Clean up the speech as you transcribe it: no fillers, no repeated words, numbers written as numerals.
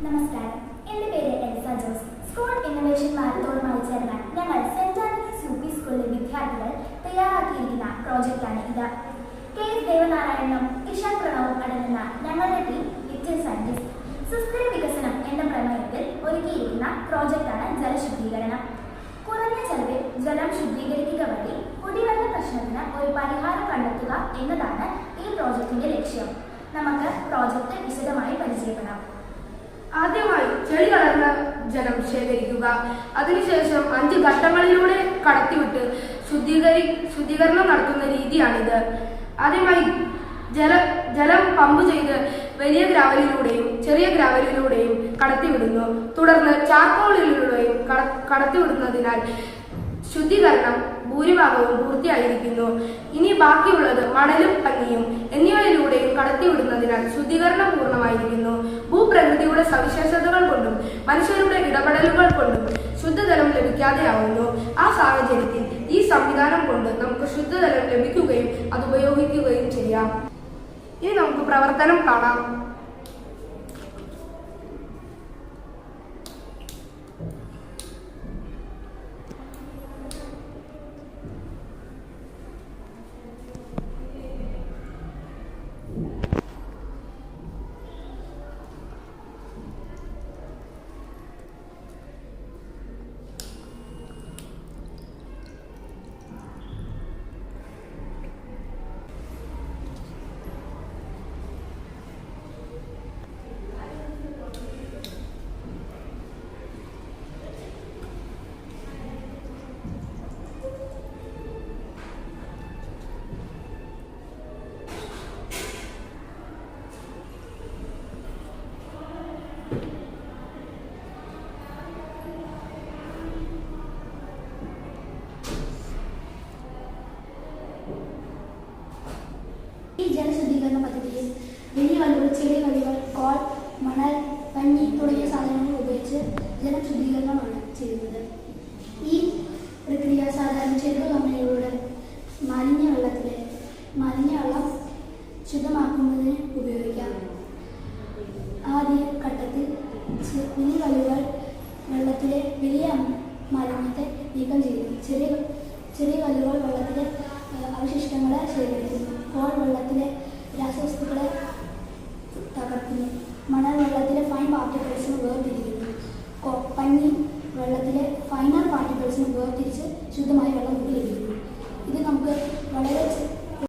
നമസ്കാരം, എൻ്റെ പേര് എൽസ ജോസ്. സ്കൂൾ ഇന്നൊവേഷൻ മാരത്തോണുമായി ചേർന്നാൽ ഞങ്ങൾ സെന്റ് ആന്റണീസ് യു.പി. സ്കൂളിലെ വിദ്യാർത്ഥികൾ തയ്യാറാക്കിയിരിക്കുന്ന പ്രോജക്റ്റാണ് ഇത്. കെ എസ് ദേവനാരായണനും ഇഷാൻ പ്രണവും അടങ്ങുന്ന ഞങ്ങളുടെ ടീം ലിറ്റിൽ സയന്റിസ്റ്റ് സുസ്ഥിര വികസനം എന്ന പ്രമേയത്തിൽ ഒരുക്കിയിരിക്കുന്ന പ്രോജക്റ്റാണ് ജലശുദ്ധീകരണം. കുറഞ്ഞ ചെലവിൽ ജലം ശുദ്ധീകരിക്കുക വഴി കുടിവെള്ള പ്രശ്നത്തിന് ഒരു പരിഹാരം കണ്ടെത്തുക എന്നതാണ് ഈ പ്രോജക്റ്റിന്റെ ലക്ഷ്യം. നമുക്ക് പ്രോജക്റ്റ് വിശദമായി പരിചയപ്പെടാം. ആദ്യമായി ചെളി കലർന്ന ജലം ശേഖരിക്കുക. അതിനുശേഷം 5 ഘട്ടങ്ങളിലൂടെ കടത്തിവിട്ട് ശുദ്ധീകരണം നടത്തുന്ന രീതിയാണിത്. ആദ്യമായി ജലം പമ്പ് ചെയ്ത് വലിയ ഗ്രാവലിലൂടെയും ചെറിയ ഗ്രാവലിലൂടെയും കടത്തിവിടുന്നു. തുടർന്ന് ചാർക്കോളിലൂടെയും കടത്തിവിടുന്നതിനാൽ ശുദ്ധീകരണം ഭൂരിഭാഗവും പൂർത്തിയായിരിക്കുന്നു. ഇനി ബാക്കിയുള്ളത് മണലും പഞ്ഞിയും എന്നിവയിലൂടെയും കടത്തിവിടുന്നതിനാൽ ശുദ്ധീകരണം പൂർണ്ണമായിരിക്കുന്നു. ഭൂപ്രകൃതിയുടെ സവിശേഷതകൾ കൊണ്ടും മനുഷ്യരുടെ ഇടപെടലുകൾ കൊണ്ടും ശുദ്ധജലം ലഭിക്കാതെയാവുന്നു. ആ സാഹചര്യത്തിൽ ഈ സംവിധാനം കൊണ്ട് നമുക്ക് ശുദ്ധജലം ലഭിക്കുകയും അത് ഉപയോഗിക്കുകയും ചെയ്യാം. ഇനി നമുക്ക് പ്രവർത്തനം കാണാം. ഈ ജലശുദ്ധീകരണ പദ്ധതിയിൽ വലിയ കല്ലുകൾ, ചെറിയ കല്ലുകൾ, കോൾ, മണൽ, പഞ്ഞി തുടങ്ങിയ സാധനങ്ങൾ ഉപയോഗിച്ച് ജലം ശുദ്ധീകരണമാണ് ചെയ്യുന്നത്. ഈ പ്രക്രിയ സാധാരണ ചെറുകിട കമ്പനികളുടെ മാലിന്യ വെള്ളം ശുദ്ധമാക്കുന്നതിന് ഉപയോഗിക്കാം. ആദ്യ ഘട്ടത്തിൽ വലിയ കല്ലുകൾ വെള്ളത്തിലെ വലിയ മാലിന്യത്തെ നീക്കം ചെയ്യുന്നു. ചെറിയ കല്ലുകൾ വെള്ളത്തിലെ അവശിഷ്ടങ്ങളെ ശേഖരിക്കുന്നു. കോൾ വെള്ളത്തിലെ രാസവസ്തുക്കളെ തകർക്കുന്നു. മണൽ വെള്ളത്തിലെ ഫൈൻ പാർട്ടിക്കിൾസിന് വേർതിരിക്കുന്നു. പഞ്ഞി വെള്ളത്തിലെ ഫൈനൽ പാർട്ടിക്കിൾസിന് വേർതിരിച്ച് ശുദ്ധമായ വെള്ളം നമുക്ക് ലഭിക്കുന്നു. ഇത് നമുക്ക് വളരെ